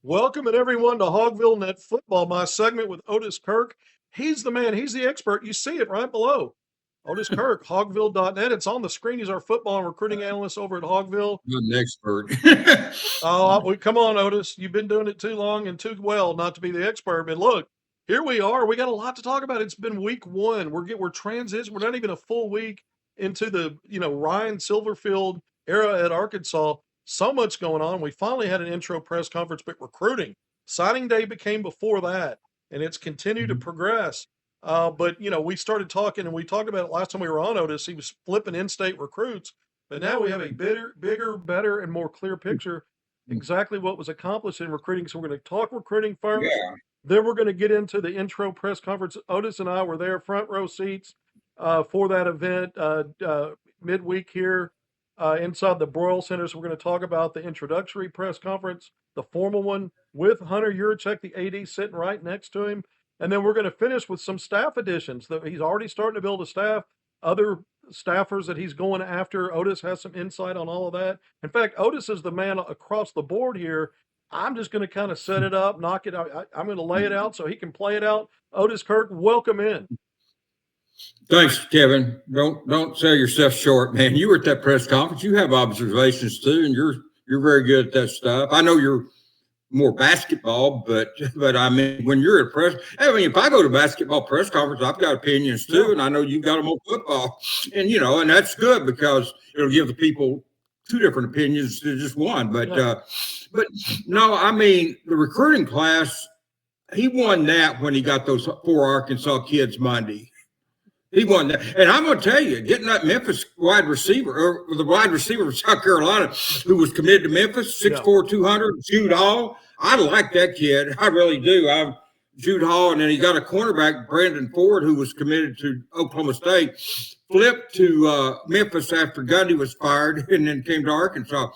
Welcome everyone to HogvilleNET Football, my segment with Otis Kirk. He's the man, he's the expert. You see it right below. Otis Kirk, Hogville.net. It's on the screen. He's our football and recruiting analyst over at Hogville. Not an expert. Come on, Otis. You've been doing it too long and too well not to be the expert. But look, here we are. We got a lot to talk about. It's been week one. We're transitioning. We're not even a full week into the Ryan Silverfield era at Arkansas. So much going on. We finally had an intro press conference, but recruiting signing day became before that, and it's continued to progress. But we started talking, and we talked about it last time we were on, Otis. He was flipping in-state recruits, but now we have a bigger, better, and more clear picture exactly what was accomplished in recruiting. So we're going to talk recruiting first. Yeah. Then we're going to get into the intro press conference. Otis and I were there, front row seats for that event midweek here inside the Broyle Center. So we're going to talk about the introductory press conference, the formal one with Hunter Yurachek, the AD, sitting right next to him. And then we're going to finish with some staff additions. He's already starting to build a staff, other staffers that he's going after. Otis has some insight on all of that. In fact, Otis is the man across the board here. I'm just going to kind of set it up, knock it out. I'm going to lay it out so he can play it out. Otis Kirk, welcome in. Thanks, Kevin. Don't sell yourself short, man. You were at that press conference. You have observations too, and you're very good at that stuff. I know you're more basketball, but I mean, when you're at if I go to basketball press conference, I've got opinions too, and I know you've got them on football, and and that's good because it'll give the people two different opinions to just one. But no, I mean, the recruiting class, he won that when he got those 4 Arkansas kids Monday. He won that. And I'm going to tell you, getting that Memphis wide receiver, or the wide receiver from South Carolina, who was committed to Memphis, 6'4", 200, Jude Hall. I like that kid. I really do. I'm Jude Hall. And then he got a cornerback, Brandon Ford, who was committed to Oklahoma State, flipped to Memphis after Gundy was fired, and then came to Arkansas.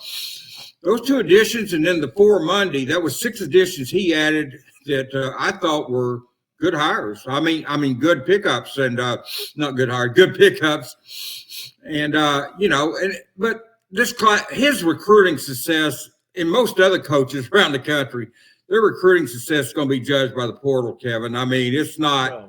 Those 2 additions, and then the 4 Monday, that was 6 additions he added that I thought were good hires. I mean, good pickups, and not good hires, good pickups. And but this class, his recruiting success, and most other coaches around the country, their recruiting success is going to be judged by the portal, Kevin. I mean, it's not. Yeah.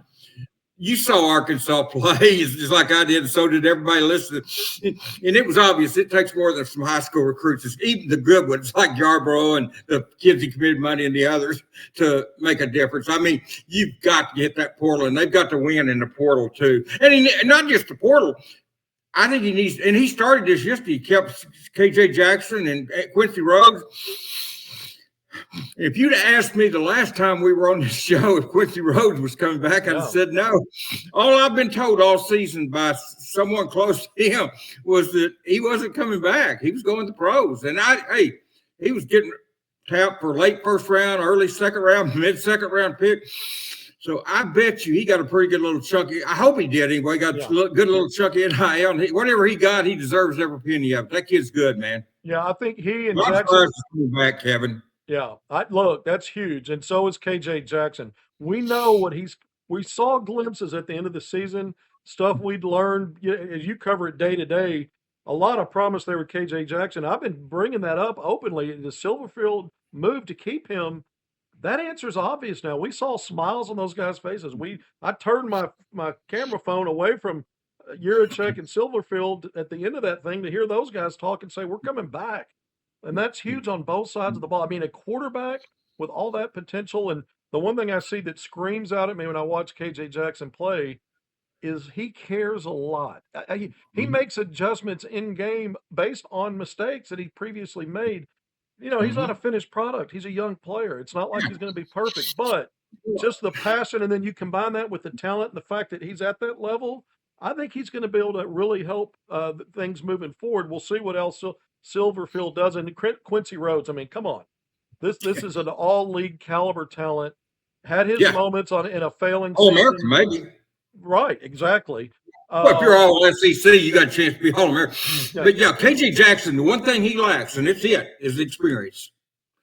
You saw Arkansas play just like I did, and so did everybody listening. And it was obvious it takes more than some high school recruits, even the good ones like Yarborough and the kids who committed money and the others, to make a difference. I mean, you've got to get that portal, and they've got to win in the portal too. And not just the portal. I think he needs, and he started this yesterday. He kept KJ Jackson and Quincy Rhodes. If you'd asked me the last time we were on this show if Quincy Rhodes was coming back, I'd have said no. All I've been told all season by someone close to him was that he wasn't coming back. He was going to pros. And he was getting tapped for late first round, early second round, mid-second round pick. So I bet you he got a pretty good little chunky. I hope he did anyway. He got a good little chunky NIL. Whatever he got, he deserves every penny of it. That kid's good, man. Yeah, I think he and Jackson coming back, Kevin. Yeah, look, that's huge, and so is KJ Jackson. We know what we saw glimpses at the end of the season, stuff we'd learned as you cover it day to day. A lot of promise there with KJ Jackson. I've been bringing that up openly. The Silverfield move to keep him, that answer is obvious now. We saw smiles on those guys' faces. I turned my camera phone away from Yurachek and Silverfield at the end of that thing to hear those guys talk and say, we're coming back. And that's huge on both sides of the ball. I mean, a quarterback with all that potential. And the one thing I see that screams out at me when I watch KJ Jackson play is he cares a lot. He makes adjustments in game based on mistakes that he previously made. He's not a finished product. He's a young player. It's not like he's going to be perfect, but just the passion. And then you combine that with the talent and the fact that he's at that level. I think he's going to be able to really help things moving forward. We'll see what else Silverfield does. And Quincy Rhodes, I mean, come on. This is an all-league caliber talent. Had his moments in a failing season. All-American, maybe. Right, exactly. Well, if you're all SEC, you got a chance to be All-American. But, KJ Jackson, the one thing he lacks, and it's is experience.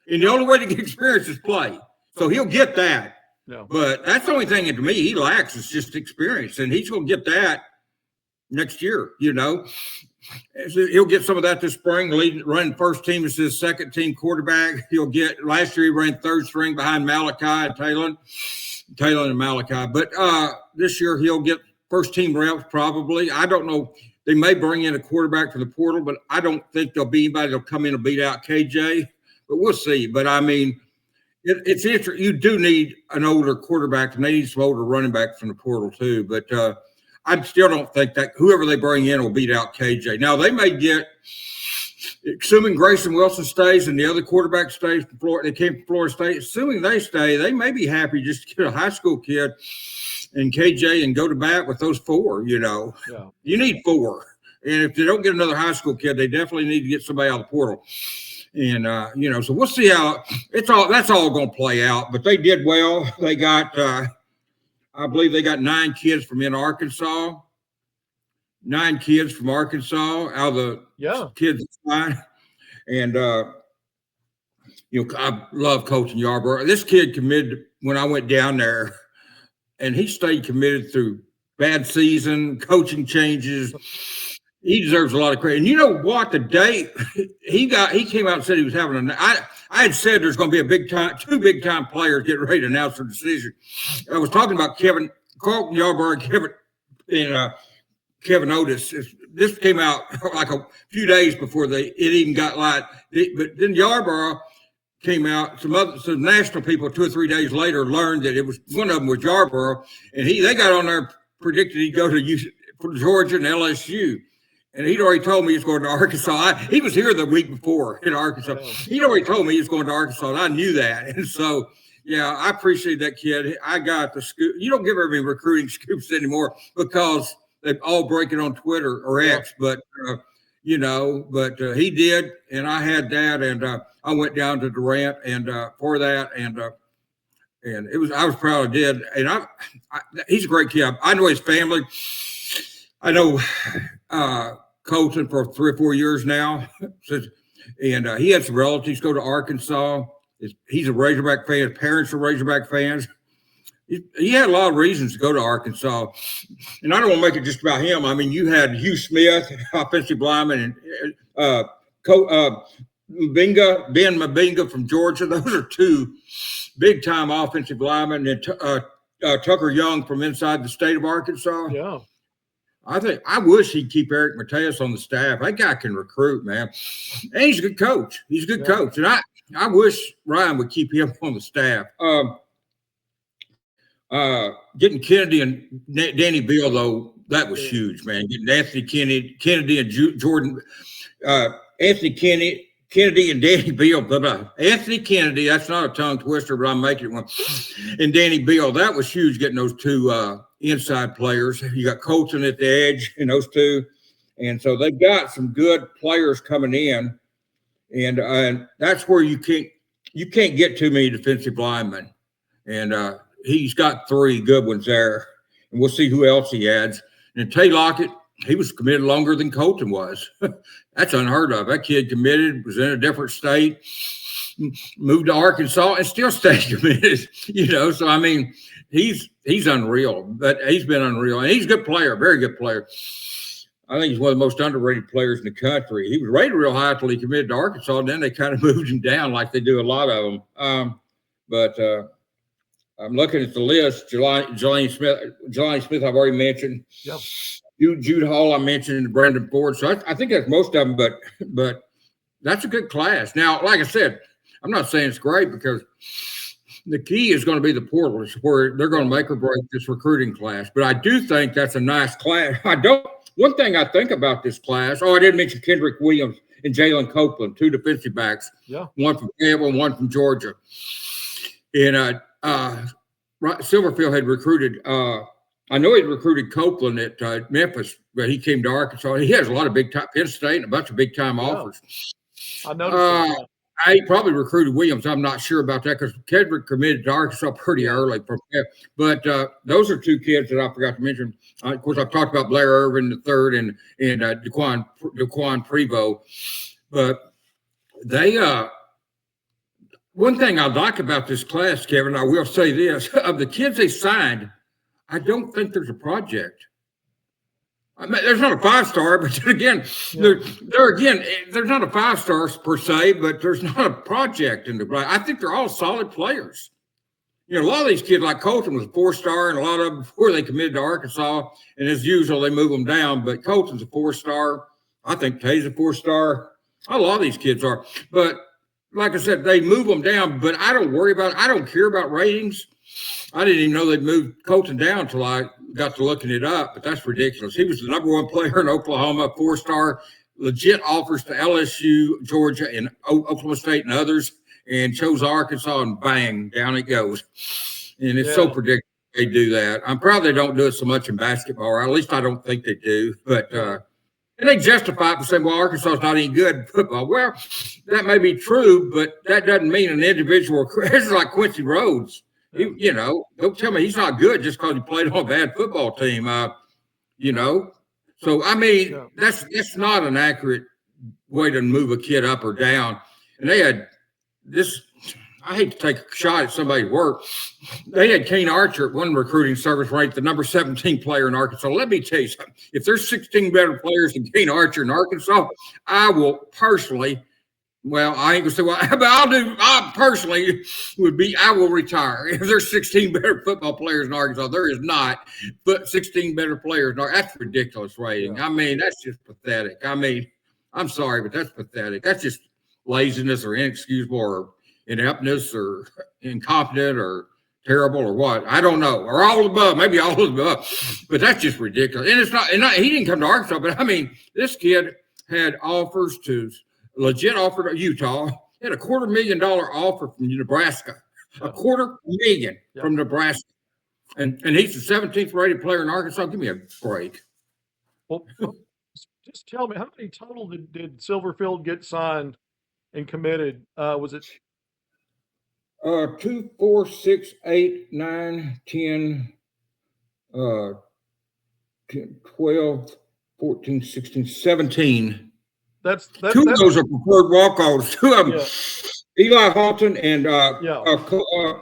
And the only way to get experience is play. So he'll get that. Yeah. But that's the only thing that, to me, he lacks is just experience. And he's going to get that next year, So he'll get some of that this spring, running first team as his second team quarterback. He'll get, last year he ran third string behind Malachi and Talon and Malachi. But this year he'll get first team reps probably. I don't know. They may bring in a quarterback for the portal, but I don't think there'll be anybody that'll come in and beat out KJ. But we'll see. But I mean, it's interesting. You do need an older quarterback, and they need some older running backs from the portal too. But I still don't think that whoever they bring in will beat out KJ. Now, they may get, assuming Grayson Wilson stays and the other quarterback stays from Florida, they came from Florida State, assuming they stay, they may be happy just to get a high school kid and KJ and go to bat with those four, you know. Yeah. You need four. And if they don't get another high school kid, they definitely need to get somebody out of the portal. And, you know, so we'll see how that's all going to play out. But they did well. They got I believe they got 9 kids from in Arkansas. 9 kids from Arkansas out of the kids. And, you know, I love coaching Yarborough. This kid committed when I went down there, and he stayed committed through bad season, coaching changes. He deserves a lot of credit. And you know what? The day he came out and said he was having I had said there's going to be two big time players getting ready to announce their decision. I was talking about Carlton Yarborough, Kevin Otis. This came out like a few days before it even got live. But then Yarborough came out. Some national people 2 or 3 days later learned that it was one of them was Yarborough, and they got on there predicted he'd go to Georgia and LSU. And he'd already told me he was going to Arkansas. He was here the week before in Arkansas. He'd already told me he was going to Arkansas, and I knew that. And so, yeah, I appreciate that kid. I got the scoop. You don't give everybody recruiting scoops anymore because they all break it on Twitter or X. But, you know, he did, and I had that. And I went down to Durant and for that. And I was proud I did. And he's a great kid. I know his family. I know Colton for 3 or 4 years now, and he had some relatives go to Arkansas. He's a Razorback fan. His parents are Razorback fans. He had a lot of reasons to go to Arkansas, and I don't want to make it just about him. I mean, you had Hugh Smith, offensive lineman, and Ben Mabinga from Georgia. Those are 2 big-time offensive linemen, and Tucker Young from inside the state of Arkansas. Yeah. I wish he'd keep Eric Mateus on the staff. That guy can recruit, man. And he's a good coach. He's a good coach. And I wish Ryan would keep him on the staff. Getting Kennedy and Danny Beal, though, that was huge, man. Getting Anthony Kennedy and Jordan, Anthony Kennedy and Danny Beal. Anthony Kennedy, that's not a tongue twister, but I'm making it one. And Danny Beal, that was huge getting those 2 inside players. You got Colton at the edge and those 2. And so they've got some good players coming in. And that's where you can't get too many defensive linemen. And he's got 3 good ones there. And we'll see who else he adds. And Tay Lockett, he was committed longer than Colton was. That's unheard of. That kid committed, was in a different state, moved to Arkansas, and still stayed committed. You know, so I mean, he's unreal. But he's been unreal, and he's a good player, very good player. I think he's one of the most underrated players in the country. He was rated real high until he committed to Arkansas, and then they kind of moved him down like they do a lot of them. But I'm looking at the list. Jelani Smith, I've already mentioned. Yep. Jude Hall, I mentioned, and Brandon Ford. So I think that's most of them, but that's a good class. Now, like I said, I'm not saying it's great because the key is going to be the portal. It's where they're going to make or break this recruiting class. But I do think that's a nice class. One thing I think about this class, I didn't mention Kendrick Williams and Jalen Copeland, 2 defensive backs. Yeah. One from Campbell and one from Georgia. And Silverfield had recruited I know he'd recruited Copeland at Memphis, but he came to Arkansas. He has a lot of big-time Penn State and a bunch of big-time offers. I noticed that. I probably recruited Williams. I'm not sure about that because Kendrick committed to Arkansas pretty early. But those are 2 kids that I forgot to mention. Of course, I've talked about Blair Irvin III and Daquan Prevost. But they one thing I like about this class, Kevin, I will say this, of the kids they signed, I don't think there's a project. I mean, there's not a 5-star, but then again, Yeah. there's not a 5-star per se, but there's not a project in the. I think they're all solid players. You know, a lot of these kids, like Colton, was a 4-star, and a lot of them before they committed to Arkansas, and as usual, they move them down. But Colton's a 4-star. I think Tay's a 4-star. A lot of these kids are, but like I said, they move them down. But I don't worry about. I don't care about ratings. I didn't even know they'd moved Colton down until I got to looking it up, but that's ridiculous. He was the #1 player in Oklahoma, 4-star, legit offers to LSU, Georgia, and Oklahoma State and others, and chose Arkansas, and bang, down it goes. And it's so predictable they do that. I'm proud they don't do it so much in basketball, or at least I don't think they do. But and they justify it by saying, well, Arkansas is not any good at football. Well, that may be true, but that doesn't mean an individual. It's like Quincy Rhodes. You know, don't tell me he's not good just because he played on a bad football team. You know, so I mean, that's not an accurate way to move a kid up or down. And they had this. I hate to take a shot at somebody's work. They had Kane Archer at one recruiting service ranked the number 17 player in Arkansas. Let me tell you something. If there's 16 better players than Kane Archer in Arkansas, I will personally. Well, I ain't gonna say but I personally I will retire. If there's 16 better football players in Arkansas, there is not, but 16 better players in Arkansas. That's ridiculous rating. I mean, that's just pathetic. I mean, I'm sorry, but that's pathetic. That's just laziness or inexcusable or ineptness or incompetent or terrible or what. I don't know. Or all above, maybe all above. But that's just ridiculous. And it's not, he didn't come to Arkansas, but I mean, this kid had offers to legit offer to Utah, had a $250,000 offer from Nebraska, $250,000 from Nebraska, and he's the 17th rated player in Arkansas. Give me a break. Well, just tell me, how many total did Silverfield get signed and committed? Was it 2, 4, 6, 8, 9, 10, 12, 14, 16, 17. That's two of those are preferred walk-ons. Two of them, Eli Halton and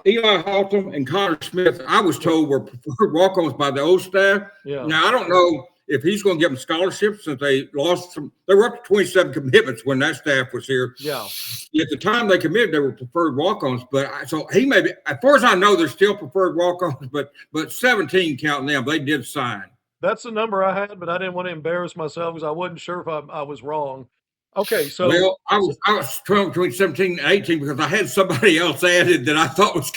Eli Halton and Connor Smith, I was told were preferred walk-ons by the old staff. Yeah. Now I don't know if he's going to give them scholarships since they lost some. They were up to 27 commitments when that staff was here. Yeah. At the time they committed, they were preferred walk-ons. But so he may be, as far as I know, they're still preferred walk-ons. But 17 counting them, they did sign. That's the number I had, but I didn't want to embarrass myself because I wasn't sure if I was wrong. Okay, so well, I was torn between 17 and 18 because I had somebody else added that I thought was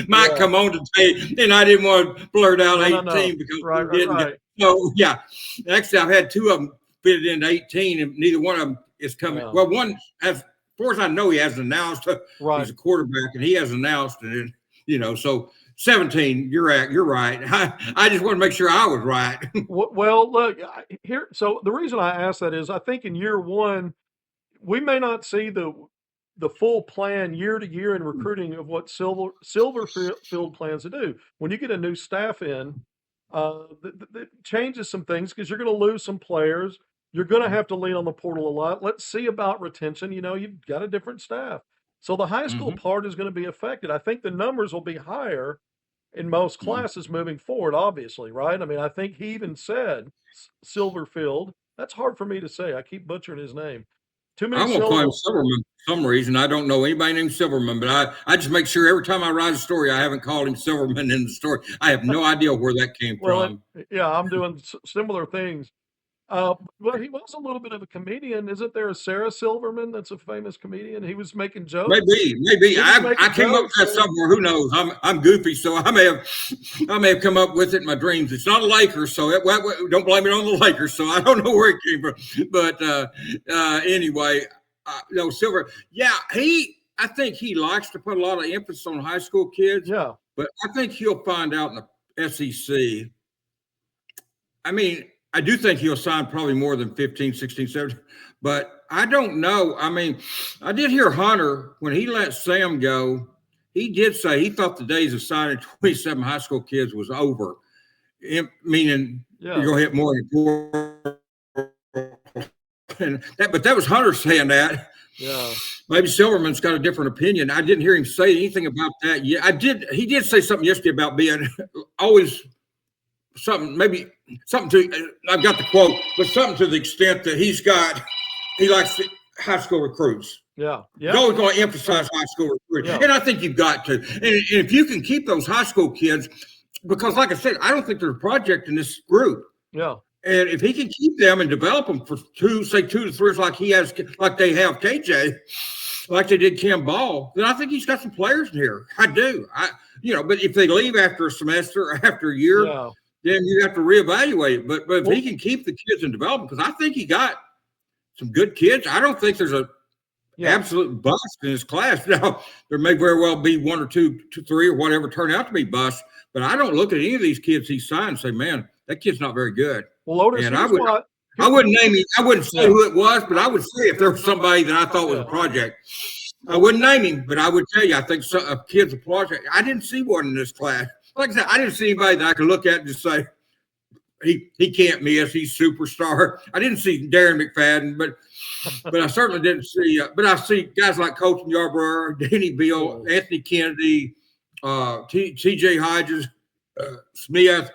might come on today, and I didn't want to blurt out 18 because we didn't. Right. So yeah, actually I've had two of them fitted into 18, and neither one of them is coming. Yeah. Well, one, as far as I know, he hasn't announced. He's a quarterback, and he has announced, and so. 17, you're right. I just want to make sure I was right. Well, look here. So the reason I asked that is I think in year one, we may not see the full plan year to year in recruiting of what Silverfield plans to do. When you get a new staff in, that changes some things because you're going to lose some players. You're going to have to lean on the portal a lot. Let's see about retention. You've got a different staff. So the high school part is going to be affected. I think the numbers will be higher in most classes moving forward, obviously, right? I mean, I think he even said Silverfield. That's hard for me to say. I keep butchering his name. Too many. I won't call him Silverman for some reason. I don't know anybody named Silverman, but I just make sure every time I write a story, I haven't called him Silverman in the story. I have no idea where that came from. Yeah, I'm doing similar things. Well, he was a little bit of a comedian. Isn't there a Sarah Silverman that's a famous comedian? He was making jokes. Maybe. I came up with that somewhere. Who knows? I'm goofy, so I may have come up with it in my dreams. It's not a Lakers, so don't blame it on the Lakers. So I don't know where it came from. But anyway, Silver. Yeah, I think he likes to put a lot of emphasis on high school kids. Yeah, but I think he'll find out in the SEC. I mean, I do think he'll sign probably more than 15, 16, 17, but I don't know. I mean, I did hear Hunter, when he let Sam go, he did say he thought the days of signing 27 high school kids was over, meaning you're going to hit more than 4. But that was Hunter saying that. Yeah. Maybe Silverman's got a different opinion. I didn't hear him say anything about that yet. He did say something yesterday about being always maybe something to, I've got the quote, but something to the extent that he likes high school recruits. Yeah. He's always going to emphasize high school recruits. Yeah. And I think you've got to. And if you can keep those high school kids, because like I said, I don't think there's a project in this group. Yeah. And if he can keep them and develop them for 2 to 3 years, like they have KJ, like they did Kim Ball, then I think he's got some players in here. I do. But if they leave after a semester or after a year, then you have to reevaluate it. But if he can keep the kids in development, because I think he got some good kids. I don't think there's a absolute bust in his class. Now, there may very well be 1 or 2, 3 or whatever turn out to be busts, but I don't look at any of these kids he signed and say, man, that kid's not very good. Well, Otis, and I wouldn't name him. I wouldn't say who it was, but I would say if there was somebody that I thought was a project. I wouldn't name him, but I would tell you, I think a kid's a project. I didn't see one in this class. Like I said, I didn't see anybody that I could look at and just say, he can't miss. He's superstar. I didn't see Darren McFadden, but I certainly didn't see. But I see guys like Colton Yarborough, Danny Beal, Anthony Kennedy, T.J. Hodges, Smith,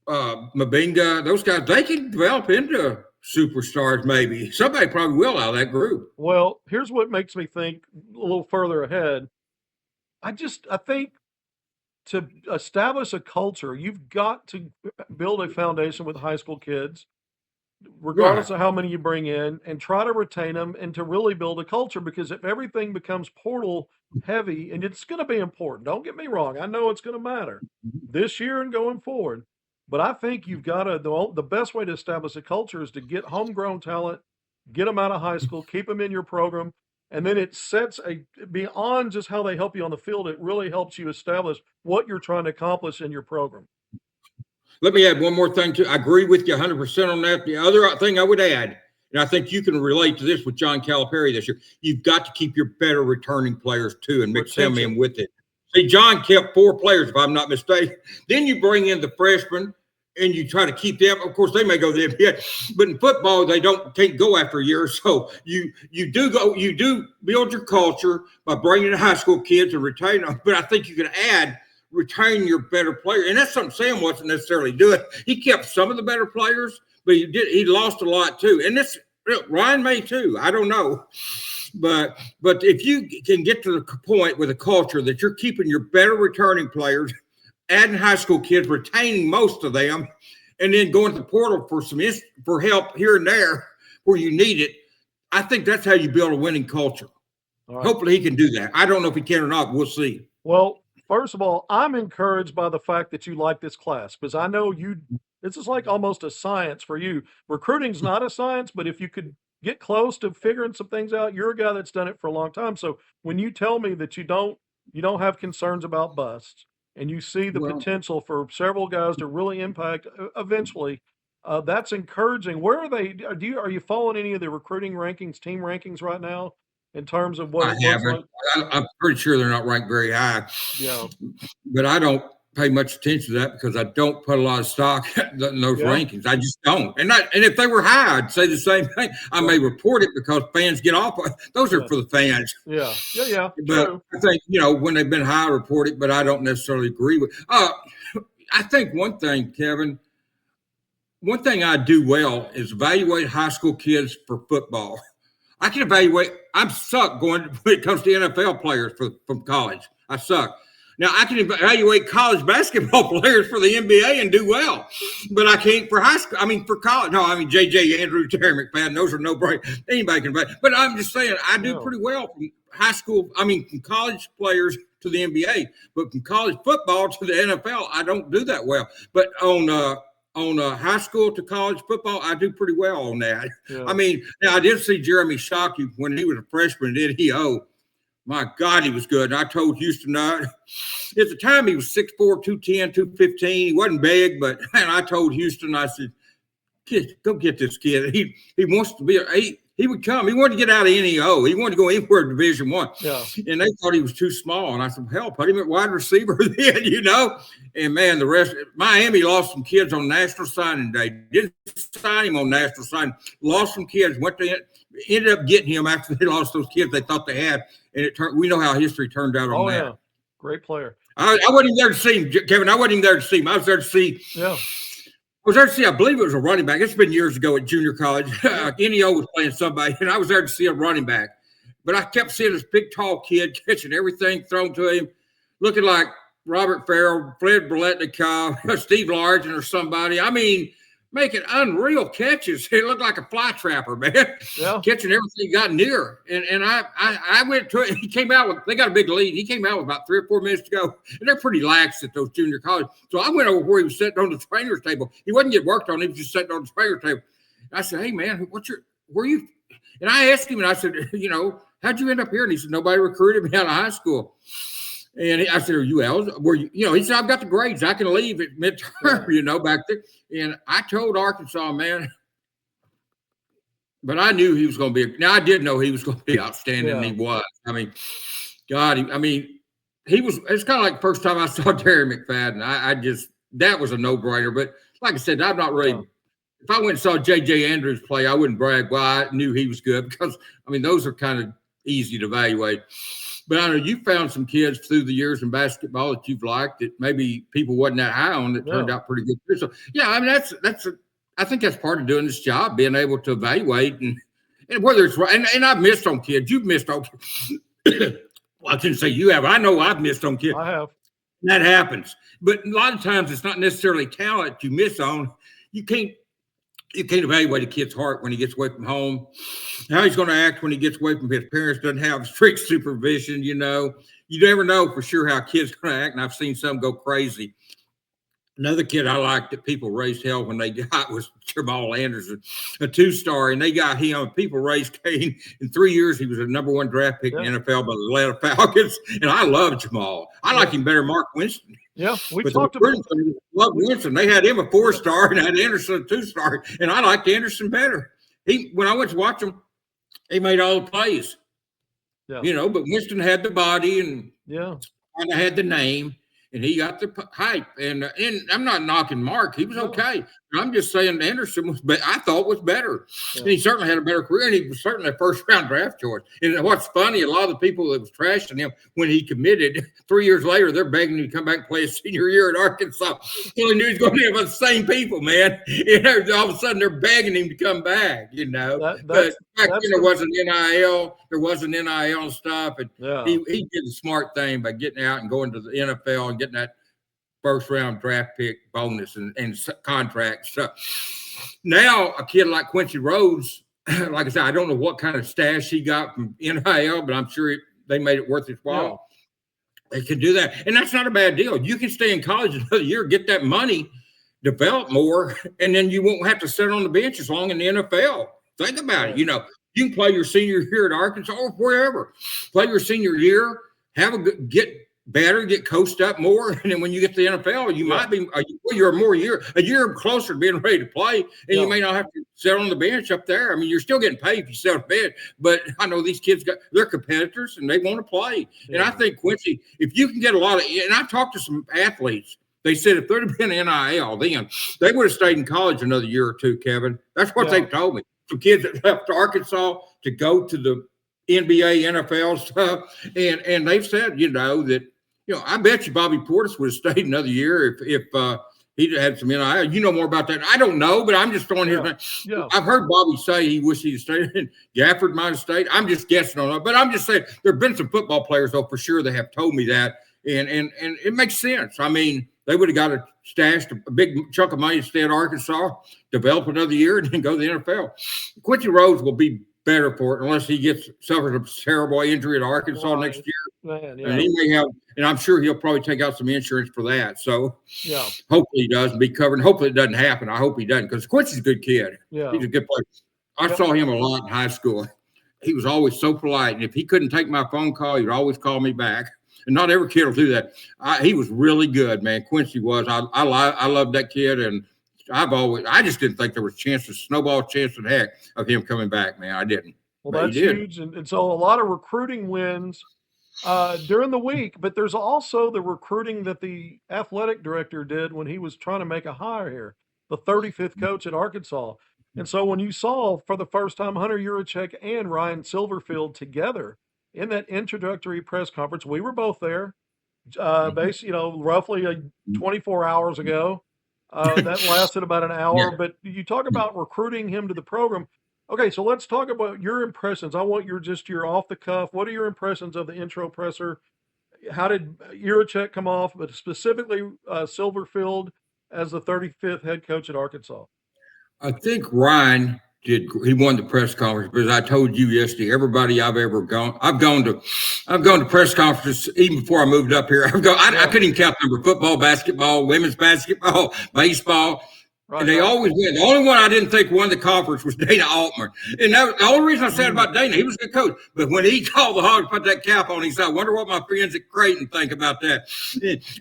Mabinga. Those guys, they can develop into superstars. Maybe somebody probably will out of that group. Well, here's what makes me think a little further ahead. I think to establish a culture, you've got to build a foundation with high school kids, regardless of how many you bring in, and try to retain them and to really build a culture. Because if everything becomes portal heavy, and it's going to be important, don't get me wrong, I know it's going to matter this year and going forward, but I think you've got to, the best way to establish a culture is to get homegrown talent, get them out of high school, keep them in your program. And then it sets beyond just how they help you on the field, it really helps you establish what you're trying to accomplish in your program. Let me add one more thing too. I agree with you 100% on that. The other thing I would add, and I think you can relate to this with John Calipari this year, you've got to keep your better returning players too and mix them in with it. See, John kept 4 players, if I'm not mistaken. Then you bring in the freshmen and you try to keep them. Of course, they may go there, but in football, they can't go after a year or so. You do build your culture by bringing in high school kids and retain them. But I think you can retain your better player, and that's something Sam wasn't necessarily doing. He kept some of the better players, but he lost a lot too. And Ryan may too. I don't know. But if you can get to the point with a culture that you're keeping your better returning players, adding high school kids, retaining most of them, and then going to the portal for help here and there where you need it, I think that's how you build a winning culture. Right. Hopefully he can do that. I don't know if he can or not. We'll see. Well, first of all, I'm encouraged by the fact that you like this class, because I know this is like almost a science for you. Recruiting's not a science, but if you could get close to figuring some things out, you're a guy that's done it for a long time. So when you tell me that you don't have concerns about busts, and you see the potential for several guys to really impact eventually, that's encouraging. Where are they? Are you following any of the recruiting rankings, team rankings right now, in terms of what I haven't? I'm pretty sure they're not ranked very high. Yeah, but I don't pay much attention to that because I don't put a lot of stock in those rankings. I just don't. And if they were high, I'd say the same thing. I may report it because fans get off. Those are for the fans. Yeah. But true. I think, when they've been high, I report it, but I don't necessarily agree with. I think one thing, Kevin, one thing I do well is evaluate high school kids for football. I can evaluate. I suck when it comes to NFL players from college. I suck. Now, I can evaluate college basketball players for the NBA and do well, but I can't for high school. For college. No, J.J. Andrews, Terry McFadden, those are no brain. Anybody can evaluate. But I'm just saying I do pretty well from high school. From college players to the NBA, but from college football to the NFL, I don't do that well. But on high school to college football, I do pretty well on that. Yeah. Now I did see Jeremy Shockey when he was a freshman at EO. My God, he was good. And I told Houston, at the time he was 6'4", 210, 215. He wasn't big, but I told Houston, I said, "Kid, go get this kid. He wants to be he would come. He wanted to get out of NEO. He wanted to go anywhere in Division I. Yeah. And they thought he was too small. And I said, hell, put him at wide receiver then, And, man, the rest – Miami lost some kids on National Signing Day. Didn't sign him on National Signing. Lost some kids. Ended up getting him after they lost those kids they thought they had. And we know how history turned out on that. Yeah. Great player. I wasn't even there to see him, Kevin. I wasn't even there to see him. I was there to see. Yeah. I was there to see. I believe it was a running back. It's been years ago at junior college. NEO was playing somebody, and I was there to see a running back. But I kept seeing this big, tall kid catching everything thrown to him, looking like Robert Farrell, Fred Biletnikoff, Steve Largent, or somebody. I mean, making unreal catches. He looked like a fly trapper, man. Yeah. Catching everything he got near. And I went to it. He came out with, they got a big lead. He came out with about 3 or 4 minutes to go. And they're pretty lax at those junior colleges. So I went over where he was sitting on the trainer's table. He wasn't getting worked on. He was just sitting on the trainer's table. And I said, hey, man, where you? And I asked him, and I said, how'd you end up here? And he said, nobody recruited me out of high school. And I said, are you eligible? Were you, he said, I've got the grades. I can leave at midterm, back there. And I told Arkansas, man, but I knew he was going to be, now I did know he was going to be outstanding, and he was. I mean, God, he was, it's kind of like the first time I saw Terry McFadden. That was a no-brainer. But like I said, I'm not really, if I went and saw J.J. Andrews play, I wouldn't brag. Well, I knew he was good because, those are kind of easy to evaluate. But I know you found some kids through the years in basketball that you've liked that maybe people wasn't that high on that turned out pretty good. So, I think that's part of doing this job, being able to evaluate and whether it's right. And I've missed on kids. You've missed on kids. Well, I shouldn't say you have. I know I've missed on kids. I have. That happens. But a lot of times it's not necessarily talent you miss on. You can't evaluate a kid's heart when he gets away from home, how he's going to act when he gets away from his parents, doesn't have strict supervision, You never know for sure how a kid's going to act, and I've seen some go crazy. Another kid I liked that people raised hell when they got was Jamal Anderson, a 2-star, and they got him. People raised Kane. In 3 years, he was a #1 draft pick in the NFL by the Atlanta Falcons, and I love Jamal. I like him better than Mark Winston. Yeah, we talked about love Winston. They had him a 4-star and had Anderson a 2-star, and I liked Anderson better. When I went to watch him, he made all the plays. Yeah. But Winston had the body and kind of had the name, and he got the hype. And I'm not knocking Mark; he was okay. I'm just saying Anderson I thought was better, and he certainly had a better career, and he was certainly a 1st-round draft choice. And what's funny, a lot of the people that was trashing him when he committed 3 years later, they're begging him to come back and play his senior year at Arkansas. He only knew he was going to be with the same people, man. And all of a sudden, they're begging him to come back. But back then there wasn't NIL, and stuff, and he did the smart thing by getting out and going to the NFL and getting that 1st-round draft pick bonus and contract stuff. Now, a kid like Quincy Rhodes, like I said, I don't know what kind of stash he got from NIL, but I'm sure they made it worth his while. They can do that. And that's not a bad deal. You can stay in college another year, get that money, develop more, and then you won't have to sit on the bench as long in the NFL. Think about it. You can play your senior year at Arkansas or wherever. Play your senior year, get better, get coached up more, and then when you get to the NFL, you might be you're a year closer to being ready to play, and you may not have to sit on the bench up there. You're still getting paid if you sit on the bench, but I know these kids they're competitors and they want to play. And I think Quincy, if you can get a lot of, and I talked to some athletes, they said if there'd have been NIL, then they would have stayed in college another year or two, Kevin. That's what they told me. Some kids that left Arkansas to go to the NBA, NFL stuff, and they've said, that. I bet you Bobby Portis would have stayed another year if he'd had some NIL. You know more about that. I don't know, but I'm just throwing his name. Yeah. I've heard Bobby say he wished he'd stayed. Gafford might have stayed. I'm just guessing on that. But I'm just saying there have been some football players, though, for sure, that have told me that. And it makes sense. They would have got stashed a big chunk of money to stay at Arkansas, develop another year, and then go to the NFL. Quincy Rhodes will be better for it unless he suffers a terrible injury at Arkansas next year. Man, and he may have, and I'm sure he'll probably take out some insurance for that. So hopefully he does and be covered. And hopefully it doesn't happen. I hope he doesn't, because Quincy's a good kid. Yeah. He's a good player. I saw him a lot in high school. He was always so polite. And if he couldn't take my phone call, he would always call me back. And not every kid will do that. He was really good, man. Quincy was. I loved that kid, and I just didn't think there was snowball chance in heck of him coming back, man. I didn't. Well, that's huge. And so a lot of recruiting wins during the week, but there's also the recruiting that the athletic director did when he was trying to make a hire here, the 35th coach at Arkansas. And so when you saw for the first time Hunter Yurichek and Ryan Silverfield together in that introductory press conference, we were both there. basically, roughly 24 hours ago. That lasted about an Yeah. hour. But you talk about recruiting him to the program. Okay, so let's talk about your impressions. I want your off the cuff. What are your impressions of the intro presser? How did Irachek come off, but specifically Silverfield as the 35th head coach at Arkansas? I think Ryan did. He won the press conference because I told you yesterday. Everybody I've gone to press conferences even before I moved up here. I couldn't even count the number: football, basketball, women's basketball, baseball. Right, And they always win. The only one I didn't think won the conference was Dana Altman. And the only reason I said about Dana, he was a good coach. But when he called the Hogs, put that cap on, he said, I wonder what my friends at Creighton think about that.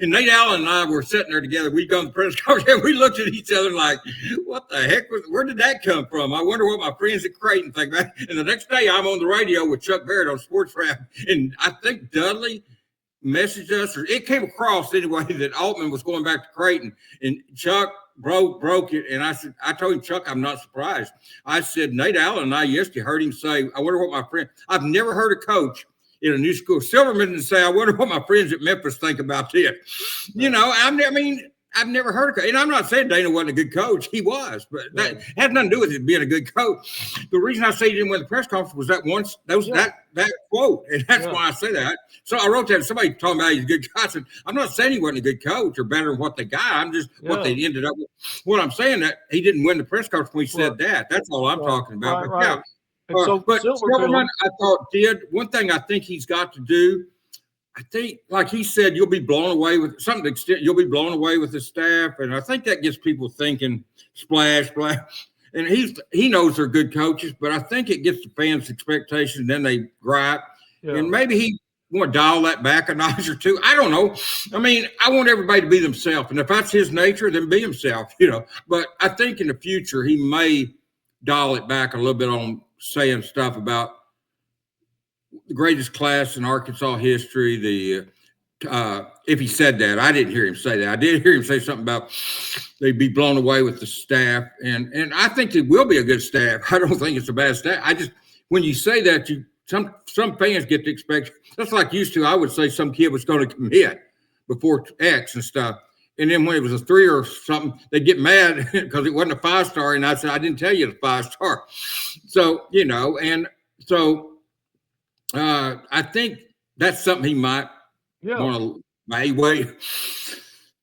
And Nate Allen and I were sitting there together. We'd gone to the press conference, and we looked at each other like, what the heck? Where did that come from? I wonder what my friends at Creighton think about it. And the next day, I'm on the radio with Chuck Barrett on Sports Rap. And I think Dudley messaged us, or it came across anyway, that Altman was going back to Creighton. And Chuck broke it, and I told him, Chuck, I'm not surprised. I said, Nate Allen and I yesterday heard him say, I wonder what my friend. I've never heard a coach in a new school. Silverman didn't say, I wonder what my friends at Memphis think about this. I've never heard of it. And I'm not saying Dana wasn't a good coach. He was, but that had nothing to do with it being a good coach. The reason I say he didn't win the press conference was that quote. And that's why I say that. So I wrote that. Somebody talking about he's a good coach. I said, I'm not saying he wasn't a good coach or better than what they got. I'm just what they ended up with. What I'm saying that he didn't win the press conference when he said that. That's all I'm talking about. Right. But Silverman, I thought, did one thing I think he's got to do. I think, like he said, you'll be blown away with some extent. You'll be blown away with the staff, and I think that gets people thinking. Splash. And he knows they're good coaches, but I think it gets the fans' expectations, and then they gripe. Yeah. And maybe he want to dial that back a notch or two. I don't know. I mean, I want everybody to be themselves, and if that's his nature, then be himself. But I think in the future he may dial it back a little bit on saying stuff about the greatest class in Arkansas history. If he said that, I didn't hear him say that. I did hear him say something about they'd be blown away with the staff, and I think it will be a good staff. I don't think it's a bad staff. When you say that, some fans get to expect. That's like used to. I would say some kid was going to commit before X and stuff, and then when it was a 3 or something, they'd get mad because it wasn't a 5-star, and I said I didn't tell you it's a 5-star. So and so. I think that's something he might want to evaluate.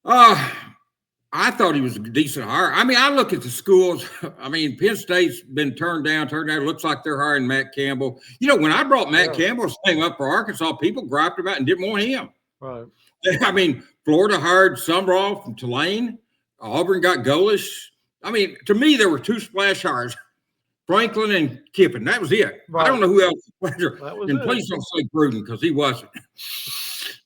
I thought he was a decent hire. I mean, I look at the schools. I mean, Penn State's been turned down. It looks like they're hiring Matt Campbell. When I brought Matt Campbell's name up for Arkansas, people griped about it and didn't want him. Right. I mean, Florida hired Sumrall from Tulane. Auburn got Golish. I mean, to me, there were 2 splash hires. Franklin and Kiffin. That was it. Right. I don't know who else. And please don't say Gruden because he wasn't.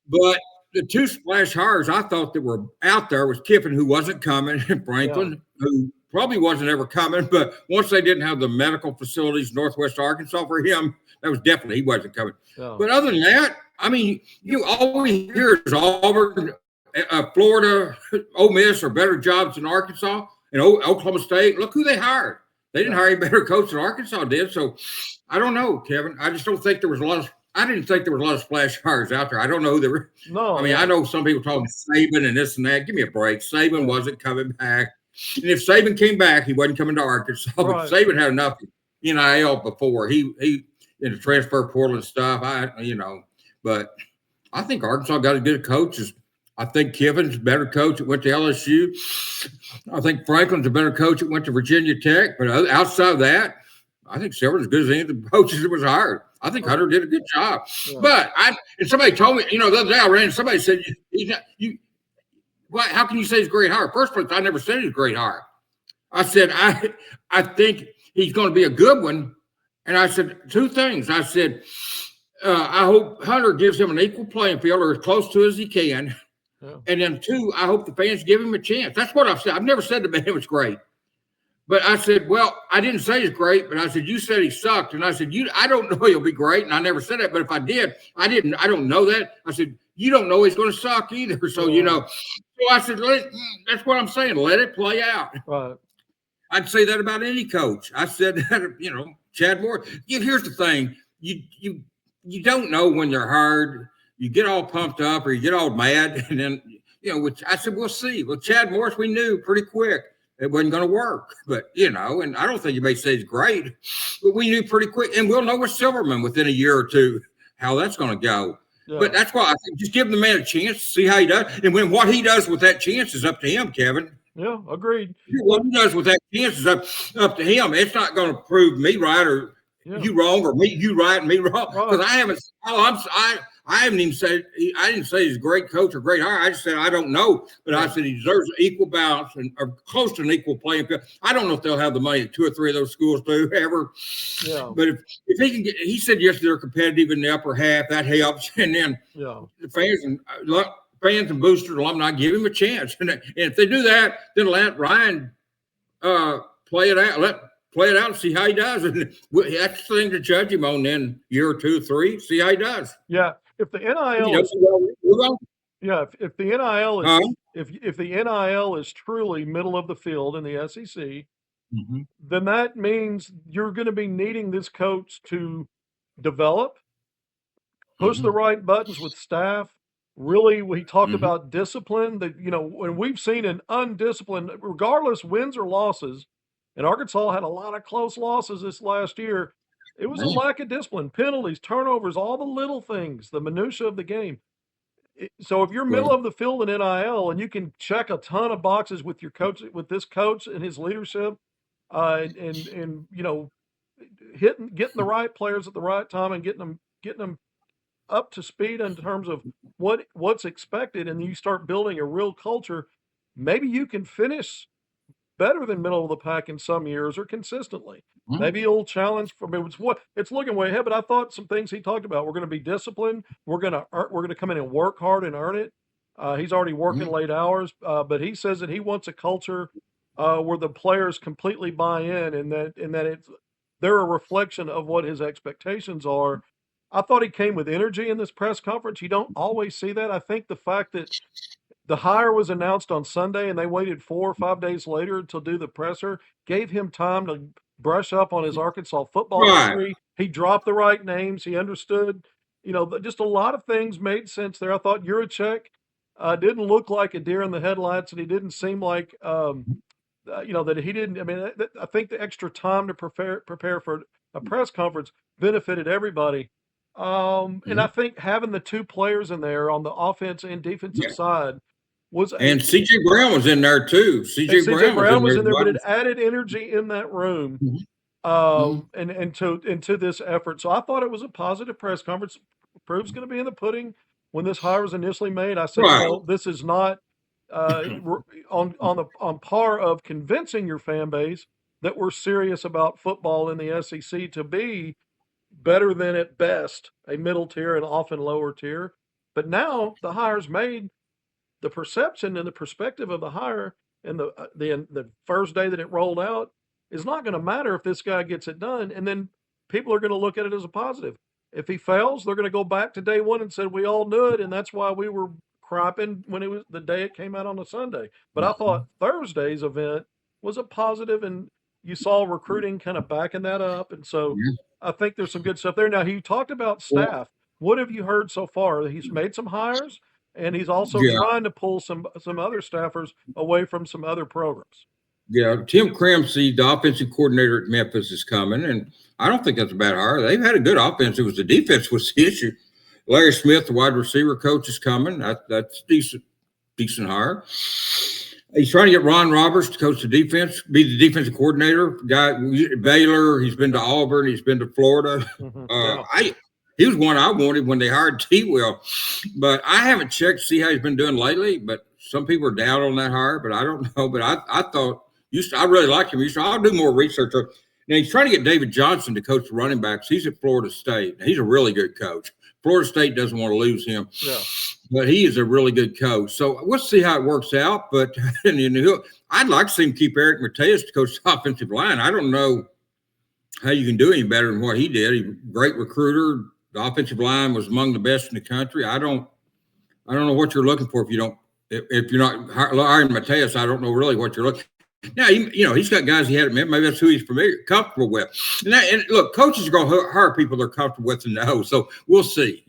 But the 2 splash hires I thought that were out there was Kiffin, who wasn't coming, and Franklin, who probably wasn't ever coming. But once they didn't have the medical facilities Northwest Arkansas for him, that was definitely he wasn't coming. Yeah. But other than that, I mean, all we hear is Auburn, Florida, Ole Miss are better jobs than Arkansas, and Oklahoma State. Look who they hired. They didn't hire a better coach than Arkansas did. So I don't know, Kevin. I just don't think there was a lot of – I didn't think there was a lot of splash hires out there. I don't know who they were. No. I mean, I know some people talking Saban and this and that. Give me a break. Saban wasn't coming back. And if Saban came back, he wasn't coming to Arkansas. Right. But Saban had enough NIL before. He in the transfer portal and stuff. But I think Arkansas got as good a coach as I think Kiffin's a better coach that went to LSU. I think Franklin's a better coach that went to Virginia Tech. But outside of that, I think Silver's as good as any of the coaches that was hired. I think Hunter did a good job. Yeah. But and somebody told me, the other day I ran, somebody said, how can you say he's a great hire? First place, I never said he's a great hire. I said, I think he's going to be a good one. And I said 2 things. I said, I hope Hunter gives him an equal playing field or as close to as he can. Yeah. And then 2, I hope the fans give him a chance. That's what I've said. I've never said the man was great. But I said, well, I didn't say he's great, but I said, you said he sucked. And I said, I don't know he'll be great. And I never said that. But if I did, I don't know that. I said, you don't know he's going to suck either. So, So I said, that's what I'm saying. Let it play out. Right. I'd say that about any coach. I said that, Chad Moore. Here's the thing. You don't know when they're hired. you get all pumped up or you get all mad, and then which I said we'll see. Well, Chad Morris, we knew pretty quick it wasn't going to work, but and I don't think you may say it's great, but we knew pretty quick, and we'll know with Silverman within a year or two how that's going to go. Yeah. But that's why I think just give the man a chance to see how he does, and when what he does with that chance is up to him, Kevin. Yeah, agreed. What he does with that chance is up to him. It's not going to prove me right or you wrong, or you right and me wrong. Because I haven't. I haven't even said. I didn't say he's a great coach or great hire. I just said I don't know. But I said he deserves equal balance or close to an equal playing field. I don't know if they'll have the money that 2 or 3 of those schools do ever. Yeah. But if he can get, he said yes, they're competitive in the upper half. That helps. And then the fans and boosters, alumni, give him a chance. And if they do that, then let Ryan play it out. Play it out and see how he does. And that's the thing to judge him on then year or 2, 3, see how he does. Yeah. If the NIL if the NIL is if the NIL is truly middle of the field in the SEC, then that means you're going to be needing this coach to develop, push the right buttons with staff. Really, we talked about discipline. That when we've seen an undisciplined, regardless wins or losses, and Arkansas had a lot of close losses this last year. It was a lack of discipline, penalties, turnovers, all the little things, the minutia of the game. So if you're middle of the field in NIL and you can check a ton of boxes with your coach, with this coach and his leadership, and getting the right players at the right time and getting them up to speed in terms of what's expected, and you start building a real culture, maybe you can finish better than middle of the pack in some years or consistently. Maybe it'll challenge for me. It's looking way ahead, but I thought some things he talked about. We're going to be disciplined. We're going to come in and work hard and earn it. He's already working late hours, but he says that he wants a culture where the players completely buy in, and that they're a reflection of what his expectations are. I thought he came with energy in this press conference. You don't always see that. I think the fact that the hire was announced on Sunday and they waited 4 or 5 days later to do the presser gave him time to brush up on his Arkansas football history. He dropped the right names. He understood, just a lot of things made sense there. I thought Juracek didn't look like a deer in the headlights, and he didn't seem like, that he didn't. I mean, I think the extra time to prepare for a press conference benefited everybody. And I think having the 2 players in there on the offense and defensive side and CJ Brown was in there too. CJ Brown was in there, but it added energy in that room, and to this effort. So I thought it was a positive press conference. Proof's going to be in the pudding. When this hire was initially made, I said, well, this is not on par of convincing your fan base that we're serious about football in the SEC to be better than at best a middle tier and often lower tier. But now the hire's made. The perception and the perspective of the hire and the first day that it rolled out is not going to matter if this guy gets it done. And then people are going to look at it as a positive. If he fails, they're going to go back to day one and say, we all knew it. And that's why we were crapping when it was the day it came out on a Sunday. But I thought Thursday's event was a positive, and you saw recruiting kind of backing that up. And so I think there's some good stuff there. Now, he talked about staff. What have you heard so far? He's made some hires. And he's also trying to pull some other staffers away from some other programs. Yeah, Tim Cramsey, the offensive coordinator at Memphis, is coming, and I don't think that's a bad hire. They've had a good offense. It was the defense was the issue. Larry Smith, the wide receiver coach, is coming. That's decent hire. He's trying to get Ron Roberts to coach the defense, be the defensive coordinator. Guy Baylor. He's been to Auburn. He's been to Florida. He was one I wanted when they hired T-Will, but I haven't checked to see how he's been doing lately. But some people are down on that hire, but I don't know. But I thought I really like him. I'll do more research. Now he's trying to get David Johnson to coach the running backs. He's at Florida State. He's a really good coach. Florida State doesn't want to lose him, but he is a really good coach. So we'll see how it works out. But I'd like to see him keep Eric Mateus to coach the offensive line. I don't know how you can do any better than what he did. He's a great recruiter. The offensive line was among the best in the country. I don't know what you're looking for if you're not hiring Mateus. I don't know really what you're looking. Now he's got guys he had. Maybe that's who he's comfortable with. And look, coaches are going to hire people they're comfortable with and know. So we'll see.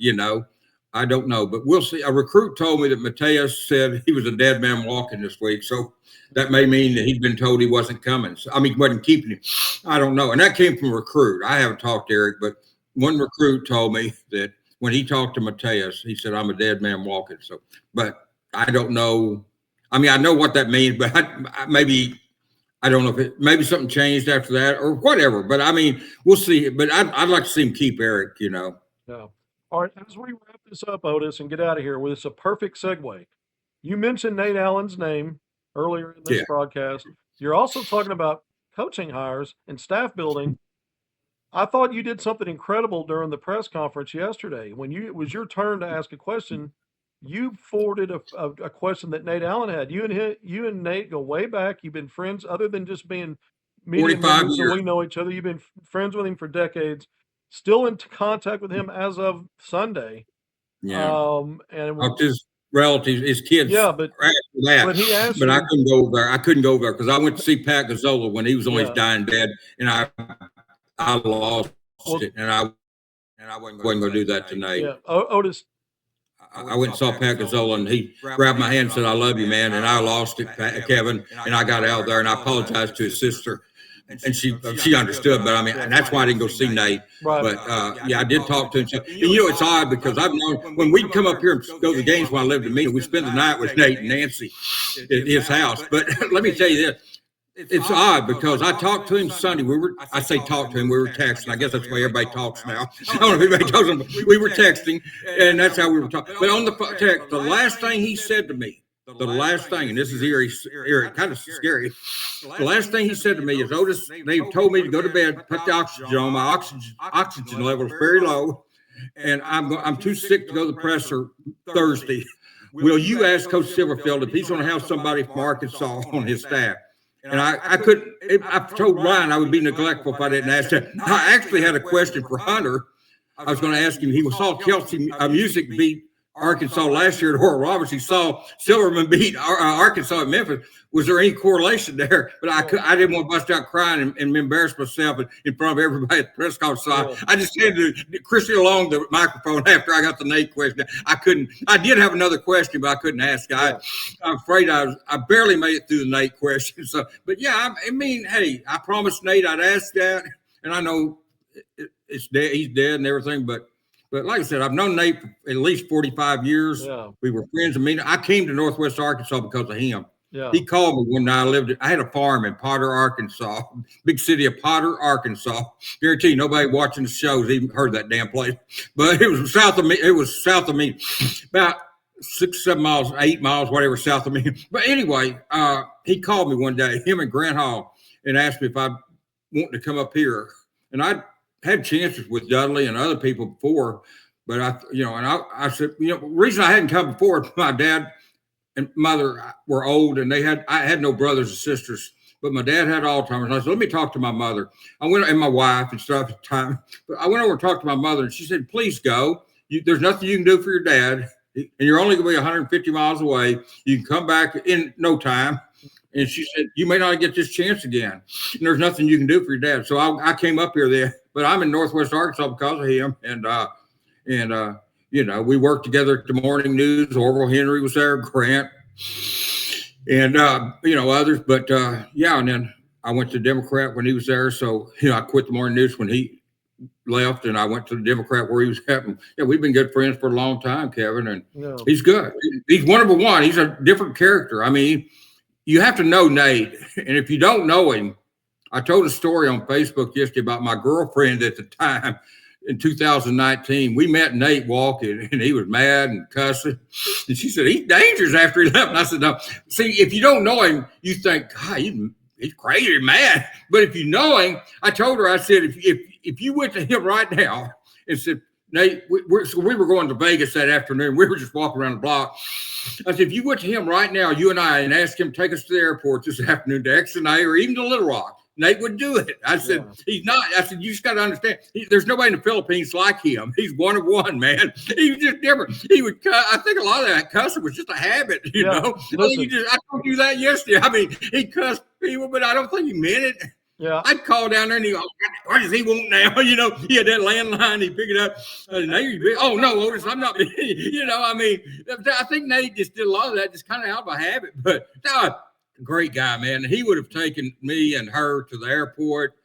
I don't know, but we'll see. A recruit told me that Mateus said he was a dead man walking this week. So that may mean that he'd been told he wasn't coming. So, I mean, wasn't keeping him. I don't know. And that came from a recruit. I haven't talked to Eric, but one recruit told me that when he talked to Mateus, he said, I'm a dead man walking. So, but I don't know. I mean, I know what that means, but I don't know if maybe something changed after that or whatever. But I mean, we'll see. But I'd like to see him keep Eric, Yeah. All right. As we wrap this up, Otis, and get out of here, well, it's a perfect segue. You mentioned Nate Allen's name earlier in this broadcast. You're also talking about coaching hires and staff building. I thought you did something incredible during the press conference yesterday. When it was your turn to ask a question, you forwarded a question that Nate Allen had. You and Nate go way back. You've been friends, other than just being media 45 members, and years. we know each other. You've been friends with him for decades. Still in contact with him as of Sunday. Yeah. And his relatives, his kids. Yeah, but he asked but I couldn't go over there. I couldn't go over there because I went to see Pat Gazzola when he was on his dying bed, and I lost it, and I wasn't going to do that tonight. Yeah, Otis. I went and saw Pat Gazzola, and he grabbed my hand and said, I love you, man. And I lost it, Kevin. And I got out there, and I apologized to his sister. And she understood, but I mean, and that's why I didn't go see Nate. Right. But yeah, I did talk to him. And it's odd because I've known when we'd come up here and go to the games when I lived in Mina, we'd spend the night with Nate and Nancy at his house. But let me tell you this. It's odd because I talked to him Sunday. We were texting. I guess that's the way everybody talks now. I don't know if everybody talks, but we were texting, and that's how we were talking. But on the text, the last thing he said to me, and this is eerie, kind of scary. The last thing he said to me is, Otis, they told me to go to bed, put the oxygen on. My oxygen level is very low, and I'm too sick to go to the presser Thursday. Will you ask Coach Silverfield if he's going to have somebody from Arkansas on his staff? And I couldn't. I told Ryan I would be neglectful if I didn't ask him. I actually had a question for Hunter. I was going to ask him. He saw Kelsey Music beat Arkansas last year at Oral Roberts. He saw Silverman beat Arkansas at Memphis. Was there any correlation there? But I didn't want to bust out crying and embarrass myself in front of everybody at the press conference. So I just handed Christian along the microphone after I got the Nate question. I couldn't. I did have another question, but I couldn't ask. I'm afraid I barely made it through the Nate question. So, but yeah, I mean, hey, I promised Nate I'd ask that, and I know it's dead. He's dead and everything, but like I said, I've known Nate for at least 45 years. Yeah. We were friends. I came to Northwest Arkansas because of him. Yeah. He called me when I had a farm in Potter, Arkansas, big city of Potter, Arkansas. Guarantee you, nobody watching the shows even heard that damn place. But it was south of me. It was south of me, about 6, 7 miles, 8 miles, whatever, south of me. But anyway, he called me one day, him and Grant Hall, and asked me if I wanted to come up here. And I had chances with Dudley and other people before, but I said, the reason I hadn't come before, my dad and mother were old, and I had no brothers and sisters, but my dad had Alzheimer's. I said, let me talk to my mother. I went, and my wife and stuff at the time, but I went over and talked to my mother, and she said, please go. There's nothing you can do for your dad, and you're only going to be 150 miles away. You can come back in no time. And she said, you may not get this chance again. And there's nothing you can do for your dad. So I came up here there, but I'm in Northwest Arkansas because of him. And we worked together at the morning news. Orville Henry was there, Grant, and, others. But, and then I went to Democrat when he was there. So, I quit the morning news when he left, and I went to the Democrat where he was at. And, we've been good friends for a long time, Kevin, and he's good. He's number one. He's a different character. I mean, you have to know Nate, and if you don't know him, I told a story on Facebook yesterday about my girlfriend at the time in 2019. We met Nate walking, and he was mad and cussing, and she said, he's dangerous after he left. And I said, no. See, if you don't know him, you think, God, he's crazy, mad. But if you know him, I told her, I said, if you went to him right now and said, Nate, we were going to Vegas that afternoon. We were just walking around the block. I said, if you went to him right now, you and I, and asked him to take us to the airport this afternoon to XNA or even to Little Rock, Nate would do it. I said, he's not. I said, you just got to understand, there's nobody in the Philippines like him. He's one of one, man. He's just different. He would cuss. I think a lot of that cussing was just a habit, you know. I told you that yesterday. I mean, he cussed people, but I don't think he meant it. Yeah. I'd call down there and what does he want now? He had that landline, he picked it up. Oh, no, Otis, I'm not, I mean, I think Nate just did a lot of that just kind of out of a habit. But great guy, man. He would have taken me and her to the airport.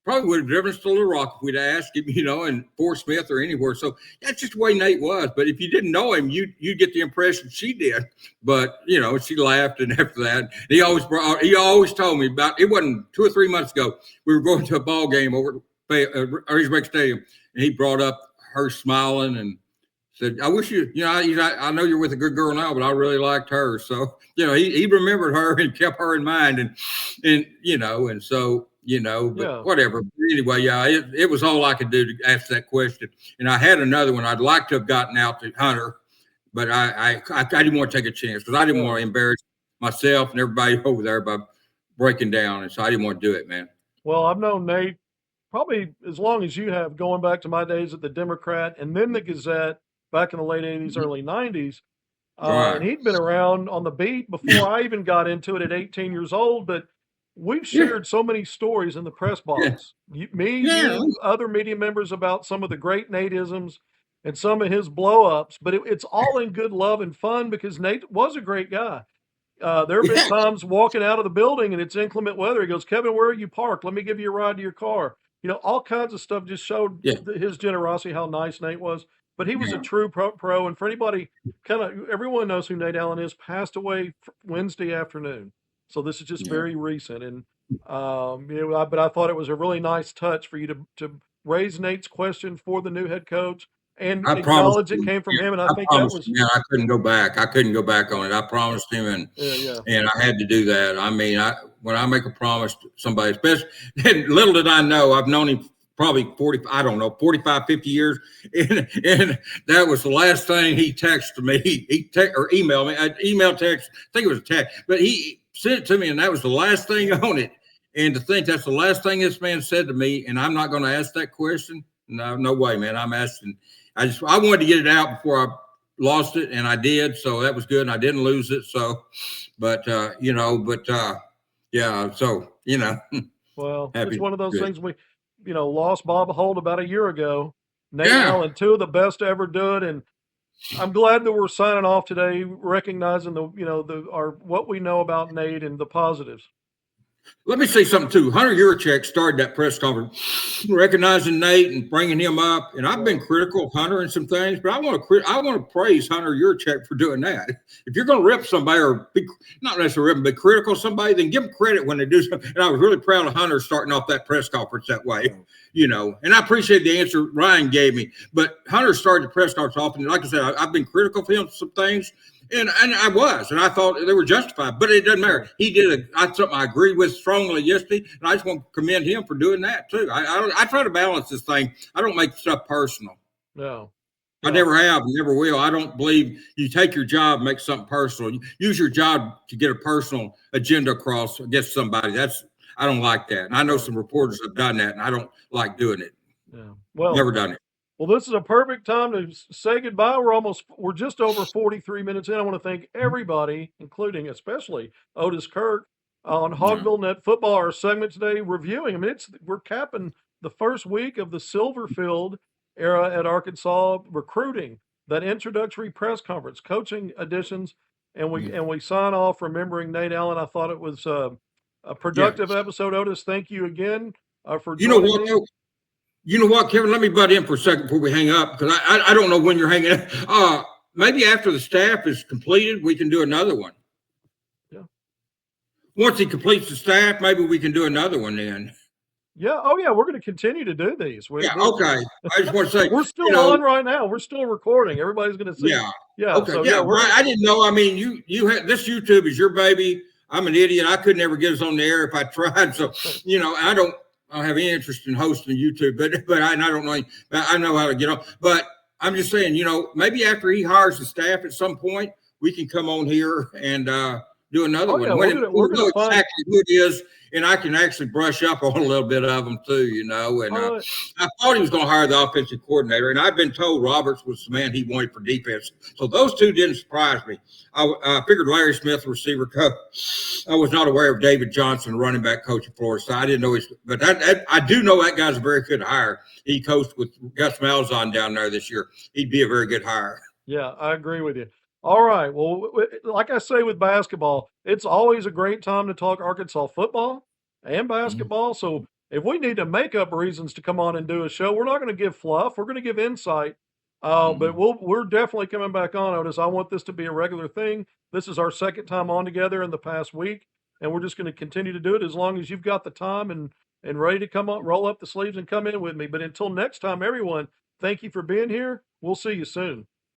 Probably would have driven us to Little Rock if we'd asked him, in Fort Smith or anywhere. So that's just the way Nate was. But if you didn't know him, you'd get the impression she did. But she laughed, and after that, he always told me about. It wasn't 2 or 3 months ago. We were going to a ball game over at Razorback Stadium, and he brought up her smiling and said, "I wish you. I know you're with a good girl now, but I really liked her." So he remembered her and kept her in mind, and so. But whatever. Anyway, it was all I could do to ask that question. And I had another one. I'd like to have gotten out to Hunter, but I didn't want to take a chance because I didn't want to embarrass myself and everybody over there by breaking down. And so I didn't want to do it, man. Well, I've known Nate probably as long as you have, going back to my days at the Democrat and then the Gazette back in the late 80s, early 90s. And he'd been around on the beat before I even got into it at 18 years old. But we've shared so many stories in the press box. You, other media members, about some of the great Nate-isms and some of his blow-ups. But it's all in good love and fun because Nate was a great guy. There have been times walking out of the building and it's inclement weather. He goes, "Kevin, where are you parked? Let me give you a ride to your car." All kinds of stuff just showed his generosity, how nice Nate was. But he was a true pro. And for anybody, everyone knows who Nate Allen is, passed away Wednesday afternoon. So this is just very recent. And, but I thought it was a really nice touch for you to raise Nate's question for the new head coach and acknowledge it came from him. And I think that was. Yeah, I couldn't go back. I couldn't go back on it. I promised him, and I had to do that. I mean, when I make a promise to somebody, especially, little did I know, I've known him probably 45, 50 years. And that was the last thing he texted me. He or emailed me, email text, I think it was a text, but he sent it to me, and that was the last thing on it. And to think that's the last thing this man said to me, and I'm not going to ask that question. No way, man. I'm asking. I wanted to get it out before I lost it, and I did. So that was good, and I didn't lose it. So, but so, Well, it's one of those things we, lost Bob Holt about a year ago. Nate Allen, two of the best to ever do it. And I'm glad that we're signing off today, recognizing what we know about Nate and the positives. Let me say something too. Hunter Yurachek started that press conference, recognizing Nate and bringing him up. And I've been critical of Hunter and some things, but I want to praise Hunter Yurachek for doing that. If you're going to rip somebody or not necessarily rip, but critical of somebody, then give them credit when they do something. And I was really proud of Hunter starting off that press conference that way, And I appreciate the answer Ryan gave me. But Hunter started the press conference off, and like I said, I've been critical of him for some things. And I was, and I thought they were justified, but it doesn't matter. He did something I agreed with strongly yesterday, and I just want to commend him for doing that too. I try to balance this thing. I don't make stuff personal. No. I never have, never will. I don't believe you take your job, make something personal. You use your job to get a personal agenda across against somebody. I don't like that. And I know some reporters have done that, and I don't like doing it. Yeah. Well, never done it. Well, this is a perfect time to say goodbye. We're just over 43 minutes in. I want to thank everybody, including especially Otis Kirk, on HogvilleNET Football, our segment today reviewing. I mean, we're capping the first week of the Silverfield era at Arkansas recruiting, that introductory press conference, coaching editions, and we sign off remembering Nate Allen. I thought it was a productive episode. Otis, thank you again for joining me. You know what, Kevin? Let me butt in for a second before we hang up, because I don't know when you're hanging up. Maybe after the staff is completed, we can do another one. Yeah. Once he completes the staff, maybe we can do another one then. Yeah. Oh, yeah. We're going to continue to do these. Okay. I just want to say we're still on right now. We're still recording. Everybody's going to see. Yeah. Yeah. Okay. So, I didn't know. I mean, you had this YouTube is your baby. I'm an idiot. I could never get us on the air if I tried. So, I don't have any interest in hosting YouTube, but I don't know. I know how to get on. But I'm just saying, maybe after he hires the staff at some point, we can come on here and do another Oh one. yeah, When we're we gonna know find. exactly who it is, and I can actually brush up on a little bit of them too, you know. And Uh, I thought he was going to hire the offensive coordinator, and I've been told Roberts was the man he wanted for defense. So those two didn't surprise me. I figured Larry Smith, receiver coach. I was not aware of David Johnson, running back coach at Florida, so I didn't know he's. But I do know that guy's a very good hire. He coached with Gus Malzahn down there this year. He'd be a very good hire. Yeah, I agree with you. All right. Well, like I say with basketball, it's always a great time to talk Arkansas football and Mhm. basketball. So if we need to make up reasons to come on and do a show, we're not going to give fluff. We're going to give insight. But Mhm. we're definitely coming back on, Otis. I want this to be a regular thing. This is our second time on together in the past week, and we're just going to continue to do it as long as you've got the time and ready to come on, roll up the sleeves and come in with me. But until next time, everyone, thank you for being here. We'll see you soon.